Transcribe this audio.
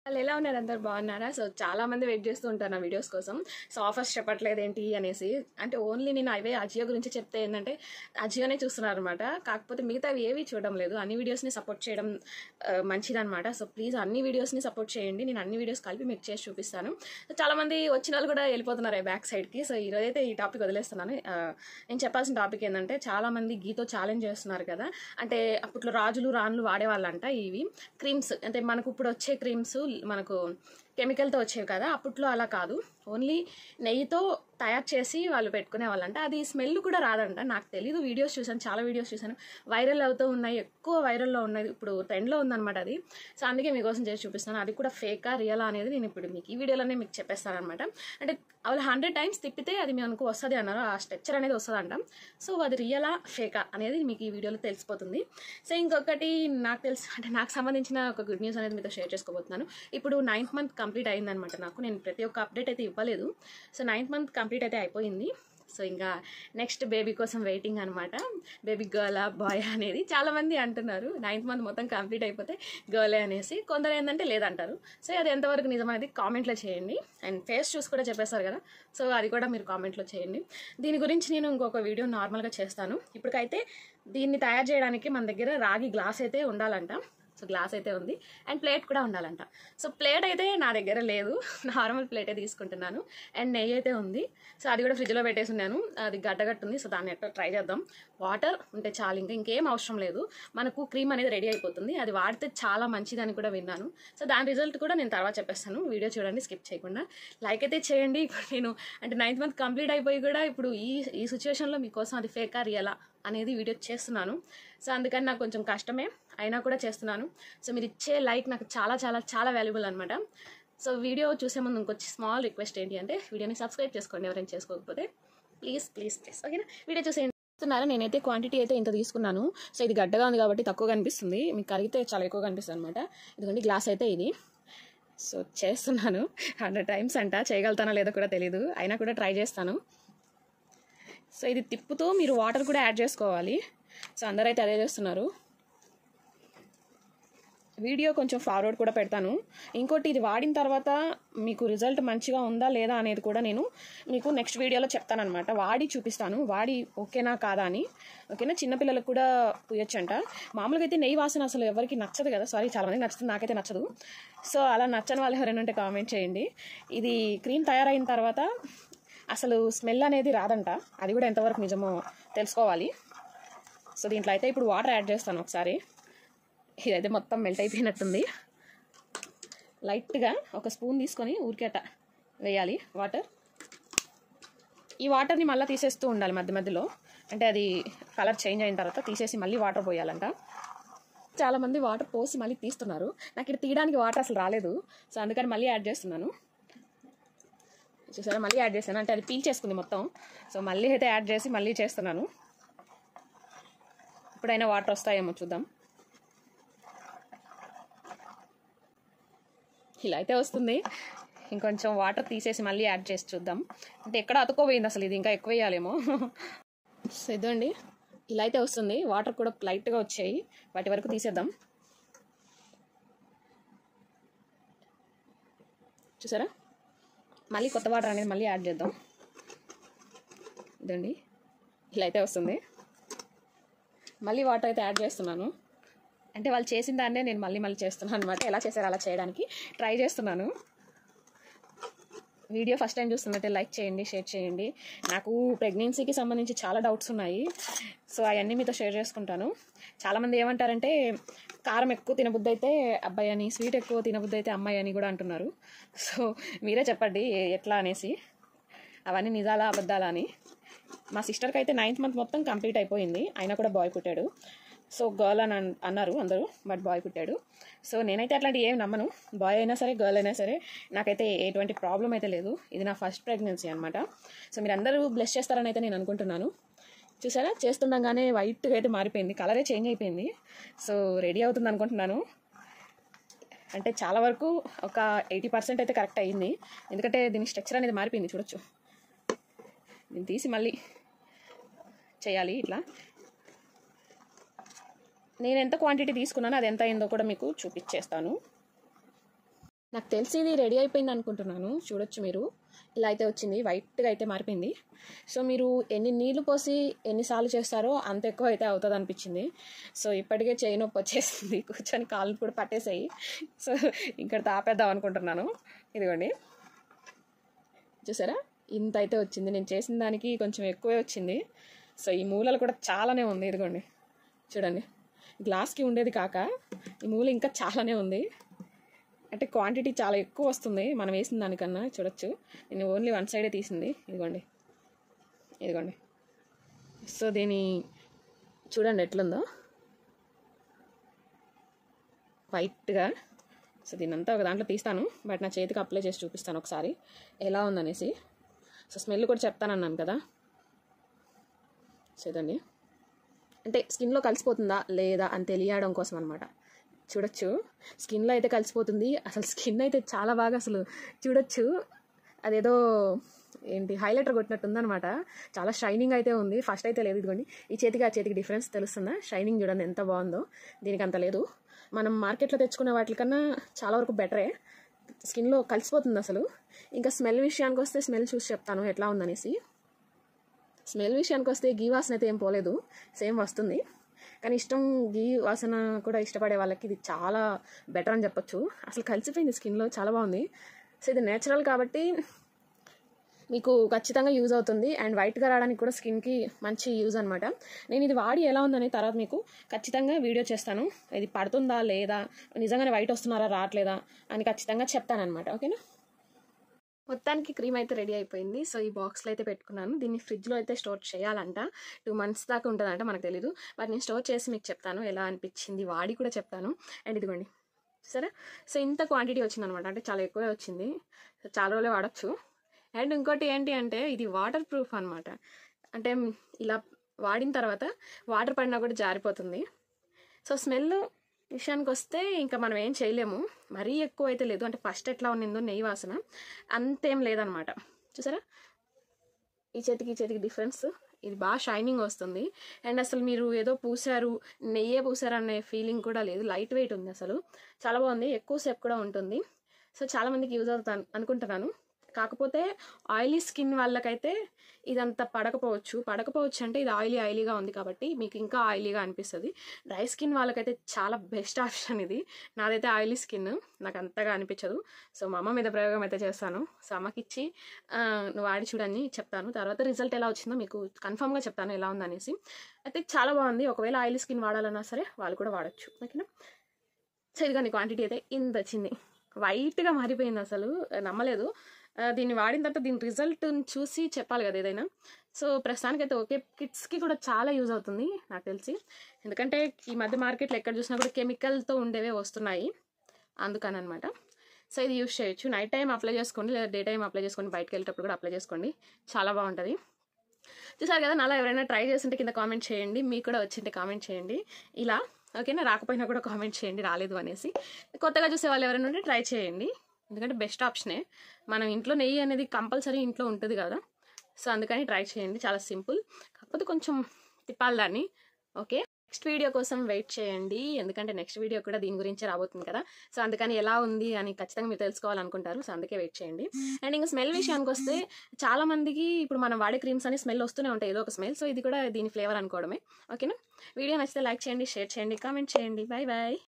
వాళ్ళు ఎలా ఉన్నారు? అందరు బాగున్నారా? సో చాలా మంది వెయిట్ చేస్తూ ఉంటారు నా వీడియోస్ కోసం. సో ఆఫర్స్ చెప్పట్లేదు ఏంటి అనేసి, అంటే ఓన్లీ నేను అవే అజియో గురించి చెప్తే ఏంటంటే అజియోనే చూస్తున్నారు అనమాట. కాకపోతే మిగతావి ఏవి చూడడం లేదు. అన్ని వీడియోస్ని సపోర్ట్ చేయడం మంచిదన్నమాట. సో ప్లీజ్ అన్ని వీడియోస్ని సపోర్ట్ చేయండి. నేను అన్ని వీడియోస్ కలిపి మీకు చేసి చూపిస్తాను. సో చాలా మంది వచ్చిన వాళ్ళు కూడా వెళ్ళిపోతున్నారు బ్యాక్ సైడ్కి. సో ఈరోజైతే ఈ టాపిక్ వదిలేస్తున్నాను. నేను చెప్పాల్సిన టాపిక్ ఏంటంటే, చాలా మంది గీతో ఛాలెంజ్ చేస్తున్నారు కదా. అంటే అప్పట్లో రాజులు రాణులు వాడేవాళ్ళంట ఇవి క్రీమ్స్. అంటే మనకు ఇప్పుడు వచ్చే క్రీమ్స్ మనకు కెమికల్తో వచ్చేవి కదా, అప్పట్లో అలా కాదు. ఓన్లీ నెయ్యితో తయారు చేసి వాళ్ళు పెట్టుకునే వాళ్ళంట. అది స్మెల్ కూడా రాదంట. నాకు తెలీదు, వీడియోస్ చూసాను, చాలా వీడియోస్ చూసాను, వైరల్ అవుతూ ఉన్నాయి, ఎక్కువ వైరల్లో ఉన్నాయి, ఇప్పుడు ట్రెండ్లో ఉందన్నమాట అది. సో అందుకే మీకోసం చేసి చూపిస్తాను. అది కూడా ఫేకా రియలా అనేది నేను ఇప్పుడు మీకు ఈ వీడియోలోనే మీకు చెప్పేస్తాను అనమాట. అంటే వాళ్ళు 100 times తిప్పితే అది మనకు వస్తుంది అన్నారు, ఆ స్ట్రక్చర్ అనేది వస్తుంది అంట. సో అది రియలా ఫేకా అనేది మీకు ఈ వీడియోలో తెలిసిపోతుంది. సో ఇంకొకటి నాకు తెలుసు, అంటే నాకు సంబంధించిన ఒక గుడ్ న్యూస్ అనేది మీతో షేర్ చేసుకోబోతున్నాను. ఇప్పుడు 9th month కంప్లీట్ అయిందనమాట. నేను ప్రతి ఒక్క అప్డేట్ అయితే ఇవ్వలేదు. సో 9th month కంప్లీట్ అయితే అయిపోయింది. సో ఇంకా నెక్స్ట్ బేబీ కోసం వెయిటింగ్ అనమాట. బేబీ గర్లా బాయ్ అనేది చాలామంది అంటున్నారు. 9th month మొత్తం కంప్లీట్ అయిపోతే గర్లే అనేసి, కొందరు ఏంటంటే లేదంటారు. సో అది ఎంతవరకు నిజం అనేది కామెంట్లో చేయండి. అండ్ ఫేస్ చూసి కూడా చెప్పేస్తారు కదా, సో అది కూడా మీరు కామెంట్లో చేయండి. దీని గురించి నేను ఇంకొక వీడియో నార్మల్గా చేస్తాను. ఇప్పటికైతే దీన్ని తయారు చేయడానికి మన దగ్గర రాగి గ్లాస్ అయితే ఉండాలంట. సో గ్లాస్ అయితే ఉంది, అండ్ ప్లేట్ కూడా ఉండాలంట. సో ప్లేట్ అయితే నా దగ్గర లేదు, నార్మల్ ప్లేటే తీసుకుంటున్నాను. అండ్ నెయ్యి అయితే ఉంది. సో అది కూడా ఫ్రిడ్జ్లో పెట్టేసి ఉన్నాను, అది గడ్డగట్టుంది. సో దాన్ని ఎట్లా ట్రై చేద్దాం. వాటర్ ఉంటే చాలు, ఇంకేం అవసరం లేదు. మనకు క్రీమ్ అనేది రెడీ అయిపోతుంది. అది వాడితే చాలా మంచిదని కూడా విన్నాను. సో దాని రిజల్ట్ కూడా నేను తర్వాత చెప్పేస్తాను. వీడియో చూడండి, స్కిప్ చేయకుండా. లైక్ అయితే చేయండి. ఇప్పుడు నేను అంటే 9th month కంప్లీట్ అయిపోయి కూడా ఇప్పుడు ఈ సిచ్యువేషన్లో మీకోసం అది ఫేకా రియలా అనేది వీడియో చేస్తున్నాను. సో అందుకని నాకు కొంచెం కష్టమే, అయినా కూడా చేస్తున్నాను. సో మీరు ఇచ్చే లైక్ నాకు చాలా చాలా చాలా వాల్యుబుల్ అనమాట. సో వీడియో చూసే ముందు ఇంకొచ్చి స్మాల్ రిక్వెస్ట్ ఏంటి అంటే, వీడియోని సబ్స్క్రైబ్ చేసుకోండి ఎవరైనా చేసుకోకపోతే. ప్లీజ్ ప్లీజ్ ప్లీజ్, ఓకేనా? వీడియో చూసేస్తున్నారా? నేనైతే క్వాంటిటీ అయితే ఇంత తీసుకున్నాను. సో ఇది గడ్డగా ఉంది కాబట్టి తక్కువ కనిపిస్తుంది, మీకు కరిగితే చాలా ఎక్కువ కనిపిస్తుంది అనమాట. ఇదిగోండి గ్లాస్ అయితే ఇది. సో చేస్తున్నాను 100 times అంట. చేయగలుగుతానో లేదో కూడా తెలీదు, అయినా కూడా ట్రై చేస్తాను. సో ఇది తిప్పుతూ మీరు వాటర్ కూడా యాడ్ చేసుకోవాలి. సో అందరైతే అదే చేస్తున్నారు. వీడియో కొంచెం ఫార్వర్డ్ కూడా పెడతాను. ఇంకోటి, ఇది వాడిన తర్వాత మీకు రిజల్ట్ మంచిగా ఉందా లేదా అనేది కూడా నేను మీకు నెక్స్ట్ వీడియోలో చెప్తానమాట. వాడి చూపిస్తాను, వాడి ఓకేనా కాదా అని. ఓకేనా? చిన్నపిల్లలకు కూడా పూయొచ్చంట. మామూలుగా అయితే నెయ్యి వాసన అసలు ఎవరికి నచ్చదు కదా. సారీ, చాలామంది నచ్చుతుంది, నాకైతే నచ్చదు. సో అలా నచ్చని వాళ్ళు ఎవరైనా ఉంటే కామెంట్ చేయండి. ఇది క్రీమ్ తయారైన తర్వాత అసలు స్మెల్ అనేది రాదంట. అది కూడా ఎంతవరకు నిజమో తెలుసుకోవాలి. సో దీంట్లో అయితే ఇప్పుడు వాటర్ యాడ్ చేస్తాను ఒకసారి. ఇదైతే మొత్తం మెల్ట్ అయిపోయినట్టుంది. లైట్గా ఒక స్పూన్ తీసుకొని ఊరికేట వేయాలి వాటర్. ఈ వాటర్ని మళ్ళీ తీసేస్తూ ఉండాలి మధ్య మధ్యలో. అంటే అది కలర్ చేంజ్ అయిన తర్వాత తీసేసి మళ్ళీ వాటర్ పోయాలంట. చాలామంది వాటర్ పోసి మళ్ళీ తీస్తున్నారు. నాకు ఇక్కడ తీయడానికి వాటర్ అసలు రాలేదు. సో అందుకని మళ్ళీ యాడ్ చేస్తున్నాను. చూసారా, మళ్ళీ యాడ్ చేశాను, అంటే అది పీల్ చేసుకుంది మొత్తం. సో మళ్ళీ అయితే యాడ్ చేసి మళ్ళీ చేస్తున్నాను. ఇప్పుడైనా వాటర్ వస్తాయేమో చూద్దాం. ఇలా అయితే వస్తుంది. ఇంకొంచెం వాటర్ తీసేసి మళ్ళీ యాడ్ చేసి చూద్దాం. అంటే ఎక్కడ అతుకోపోయింది అసలు, ఇది ఇంకా ఎక్కువ వేయాలేమో. సో ఇదండి, ఇలా అయితే వస్తుంది. వాటర్ కూడా లైట్గా వచ్చాయి, వాటి వరకు తీసేద్దాం. చూసారా, మళ్ళీ కొత్త వాటర్ అనేది మళ్ళీ యాడ్ చేద్దాం. ఇదండి, ఇలా అయితే వస్తుంది. మళ్ళీ వాటర్ అయితే యాడ్ చేస్తున్నాను. అంటే వాళ్ళు చేసిన దాన్నే నేను మళ్ళీ చేస్తున్నాను అనమాట. ఎలా చేశారో అలా చేయడానికి ట్రై చేస్తున్నాను. వీడియో ఫస్ట్ టైం చూస్తున్నట్టే లైక్ చేయండి, షేర్ చేయండి. నాకు ప్రెగ్నెన్సీకి సంబంధించి చాలా డౌట్స్ ఉన్నాయి. సో అవన్నీ మీతో షేర్ చేసుకుంటాను. చాలామంది ఏమంటారంటే, కారం ఎక్కువ తినబుద్ధి అయితే అబ్బాయి అని, స్వీట్ ఎక్కువ తినబుద్ధి అయితే అమ్మాయి అని కూడా అంటున్నారు. సో మీరే చెప్పండి ఎట్లా అనేసి, అవన్నీ నిజాలా అబద్ధాలా అని. మా సిస్టర్కి అయితే 9th month మొత్తం కంప్లీట్ అయిపోయింది, అయినా కూడా బాయ్ పుట్టాడు. సో గర్ల్ అని అన్నారు అందరూ, బట్ బాయ్ పుట్టాడు. సో నేనైతే అట్లాంటివి ఏం నమ్మను. బాయ్ అయినా సరే గర్ల్ అయినా సరే నాకైతే ఎటువంటి ప్రాబ్లం అయితే లేదు. ఇది నా ఫస్ట్ ప్రెగ్నెన్సీ అనమాట. సో మీరు అందరూ బ్లెస్ చేస్తారని అయితే నేను అనుకుంటున్నాను. చూసారా, చేస్తుండగానే వైట్గా అయితే మారిపోయింది, కలరే చేంజ్ అయిపోయింది. సో రెడీ అవుతుంది అనుకుంటున్నాను. అంటే చాలా వరకు ఒక 80% అయితే కరెక్ట్ అయ్యింది. ఎందుకంటే దీని స్ట్రక్చర్ అనేది మారిపోయింది, చూడొచ్చు. దీన్ని తీసి మళ్ళీ చేయాలి ఇట్లా. నేను ఎంత క్వాంటిటీ తీసుకున్నానో అది ఎంత అయిందో కూడా మీకు చూపించేస్తాను. నాకు తెలిసి ఇది రెడీ అయిపోయింది అనుకుంటున్నాను. చూడొచ్చు మీరు, ఇలా అయితే వచ్చింది, వైట్గా అయితే మారిపోయింది. సో మీరు ఎన్ని నీళ్లు పోసి ఎన్నిసార్లు చేస్తారో అంత ఎక్కువ అయితే అవుతుంది అనిపించింది. సో ఇప్పటికే చేయి నొప్పి వచ్చేసింది, కూర్చొని కాళ్ళు కూడా పట్టేసాయి. సో ఇక్కడ తాపేద్దాం అనుకుంటున్నాను. ఇదిగోండి, చూసారా ఇంత అయితే వచ్చింది. నేను చేసిన దానికి కొంచెం ఎక్కువే వచ్చింది. సో ఈ మూలలు కూడా చాలానే ఉంది. ఇదిగోండి చూడండి, గ్లాస్కి ఉండేది కాక ఈ మూల ఇంకా చాలానే ఉంది. అంటే క్వాంటిటీ చాలా ఎక్కువ వస్తుంది మనం వేసిన దానికన్నా. చూడొచ్చు, నేను ఓన్లీ వన్ సైడే తీసింది. ఇదిగోండి ఇదిగోండి. సో దీని చూడండి ఎట్లుందో వైట్గా. సో దీనంతా ఒక దాంట్లో తీస్తాను, బట్ నా చేతికి అప్లై చేసి చూపిస్తాను ఒకసారి ఎలా ఉందనేసి. సో స్మెల్ కూడా చెప్తానన్నాను కదా. సో ఇదండి, అంటే స్కిన్లో కలిసిపోతుందా లేదా అని తెలియడం కోసం అనమాట. చూడొచ్చు, స్కిన్లో అయితే కలిసిపోతుంది. అసలు స్కిన్ అయితే చాలా బాగా, అసలు చూడొచ్చు అదేదో ఏంటి హైలైటర్ కొట్టినట్టు ఉందనమాట. చాలా షైనింగ్ అయితే ఉంది. ఫస్ట్ అయితే లేదు. ఇదిగోండి, ఈ చేతికి ఆ చేతికి డిఫరెన్స్ తెలుస్తుందా? షైనింగ్ చూడండి ఎంత బాగుందో. దీనికి అంత లేదు. మనం మార్కెట్లో తెచ్చుకునే వాటికన్నా చాలా వరకు బెటరే, స్కిన్లో కలిసిపోతుంది అసలు. ఇంకా స్మెల్ విషయానికి వస్తే స్మెల్ చూసి చెప్తాను ఎట్లా ఉందనేసి. స్మెల్ విషయానికి వస్తే గీ వాసన అయితే ఏం పోలేదు, సేమ్ వస్తుంది. కానీ గీ వాసన కూడా ఇష్టపడే వాళ్ళకి ఇది చాలా బెటర్ అని చెప్పొచ్చు. అసలు కలిసిపోయింది స్కిన్లో, చాలా బాగుంది. సో ఇది నేచురల్ కాబట్టి మీకు ఖచ్చితంగా యూజ్ అవుతుంది. అండ్ వైట్గా రావడానికి కూడా స్కిన్కి మంచి యూజ్ అనమాట. నేను ఇది వాడి ఎలా ఉందని తర్వాత మీకు ఖచ్చితంగా వీడియో చేస్తాను. ఇది పడుతుందా లేదా, నిజంగానే వైట్ వస్తున్నారా రావట్లేదా అని ఖచ్చితంగా చెప్తానమాట. ఓకేనా? మొత్తానికి క్రీమ్ అయితే రెడీ అయిపోయింది. సో ఈ బాక్స్లో అయితే పెట్టుకున్నాను. దీన్ని ఫ్రిడ్జ్లో అయితే స్టోర్ చేయాలంట. 2 months దాకా ఉంటుందంట, మనకు తెలీదు. బట్ నేను స్టోర్ చేసి మీకు చెప్తాను ఎలా అనిపించింది, వాడి కూడా చెప్తాను. అండ్ ఇదిగోండి సరే. సో ఇంత క్వాంటిటీ వచ్చిందనమాట, అంటే చాలా ఎక్కువే వచ్చింది. సో చాలా రోజులే వాడచ్చు. అండ్ ఇంకోటి ఏంటి అంటే ఇది వాటర్ ప్రూఫ్ అనమాట. అంటే ఇలా వాడిన తర్వాత వాటర్ పడినా కూడా జారిపోతుంది. సో స్మెల్ విషయానికి వస్తే ఇంకా మనం ఏం చేయలేము. మరీ ఎక్కువ అయితే లేదు, అంటే ఫస్ట్ ఎట్లా ఉన్నిందో నెయ్యి వాసన అంతేం లేదనమాట. చూసారా ఈ చేతికి డిఫరెన్స్, ఇది బాగా షైనింగ్ వస్తుంది. అండ్ అసలు మీరు ఏదో పూసారు, నెయ్యే పూసారు అనే ఫీలింగ్ కూడా లేదు. లైట్ వెయిట్ ఉంది, అసలు చాలా బాగుంది. ఎక్కువసేపు కూడా ఉంటుంది. సో చాలామందికి యూజ్ అవుతుంది అనుకుంటున్నాను. కాకపోతే ఆయిలీ స్కిన్ వాళ్ళకైతే ఇదంతా పడకపోవచ్చు అంటే ఇది ఆయిలీగా ఉంది కాబట్టి మీకు ఇంకా ఆయిలీగా అనిపిస్తుంది. డ్రై స్కిన్ వాళ్ళకైతే చాలా బెస్ట్ ఆప్షన్ ఇది. నాదైతే ఆయిలీ స్కిన్, నాకు అంతగా అనిపించదు. సో మా అమ్మ మీద ప్రయోగం అయితే చేస్తాను. సో అమ్మకి ఇచ్చి నువ్వు వాడి చూడని చెప్తాను. తర్వాత రిజల్ట్ ఎలా వచ్చిందో మీకు కన్ఫామ్గా చెప్తాను ఎలా ఉందనేసి. అయితే చాలా బాగుంది. ఒకవేళ ఆయిలీ స్కిన్ వాడాలన్నా సరే వాళ్ళు కూడా వాడచ్చు. ఓకేనా? సో ఇదిగా నీ క్వాంటిటీ అయితే ఇంత వచ్చింది, వైట్గా మారిపోయింది. అసలు నమ్మలేదు. దీన్ని వాడిన తర్వాత దీని రిజల్ట్ చూసి చెప్పాలి కదా ఏదైనా. సో ప్రస్తుతానికైతే ఓకే, కిడ్స్కి కూడా చాలా యూజ్ అవుతుంది నాకు తెలిసి. ఎందుకంటే ఈ మధ్య మార్కెట్లో ఎక్కడ చూసినా కూడా కెమికల్తో ఉండేవే వస్తున్నాయి, అందుకని అనమాట. సో ఇది యూజ్ చేయొచ్చు. నైట్ టైం అప్లై చేసుకోండి, లేదా డే టైం అప్లై చేసుకోండి, బయటకు వెళ్ళేటప్పుడు కూడా అప్లై చేసుకోండి, చాలా బాగుంటుంది. చూసారు కదా, నాలా ఎవరైనా ట్రై చేస్తుంటే కింద కామెంట్ చేయండి, మీకు కూడా వచ్చింటే కామెంట్ చేయండి ఇలా. ఓకేనా? రాకపోయినా కూడా కామెంట్ చేయండి రాలేదు అనేసి. కొత్తగా చూసే వాళ్ళు ఎవరైనా ఉంటే ట్రై చేయండి, ఎందుకంటే బెస్ట్ ఆప్షనే. మనం ఇంట్లో నెయ్యి అనేది కంపల్సరీ ఇంట్లో ఉంటుంది కదా. సో అందుకని ట్రై చేయండి, చాలా సింపుల్. కాకపోతే కొంచెం తిప్పాలి దాన్ని. ఓకే, నెక్స్ట్ వీడియో కోసం వెయిట్ చేయండి, ఎందుకంటే నెక్స్ట్ వీడియో కూడా దీని గురించి రాబోతుంది కదా. సో అందుకని ఎలా ఉంది అని ఖచ్చితంగా మీరు తెలుసుకోవాలనుకుంటారు. సో అందుకే వెయిట్ చేయండి. అండ్ ఇంకా స్మెల్ విషయానికి వస్తే చాలా మందికి ఇప్పుడు మనం వాడే క్రీమ్స్ అని స్మెల్ వస్తూనే ఉంటాయి, ఏదో ఒక స్మెల్. సో ఇది కూడా దీని ఫ్లేవర్ అనుకోవడమే. ఓకేనా? వీడియో నచ్చితే లైక్ చేయండి, షేర్ చేయండి, కామెంట్ చేయండి. Bye bye.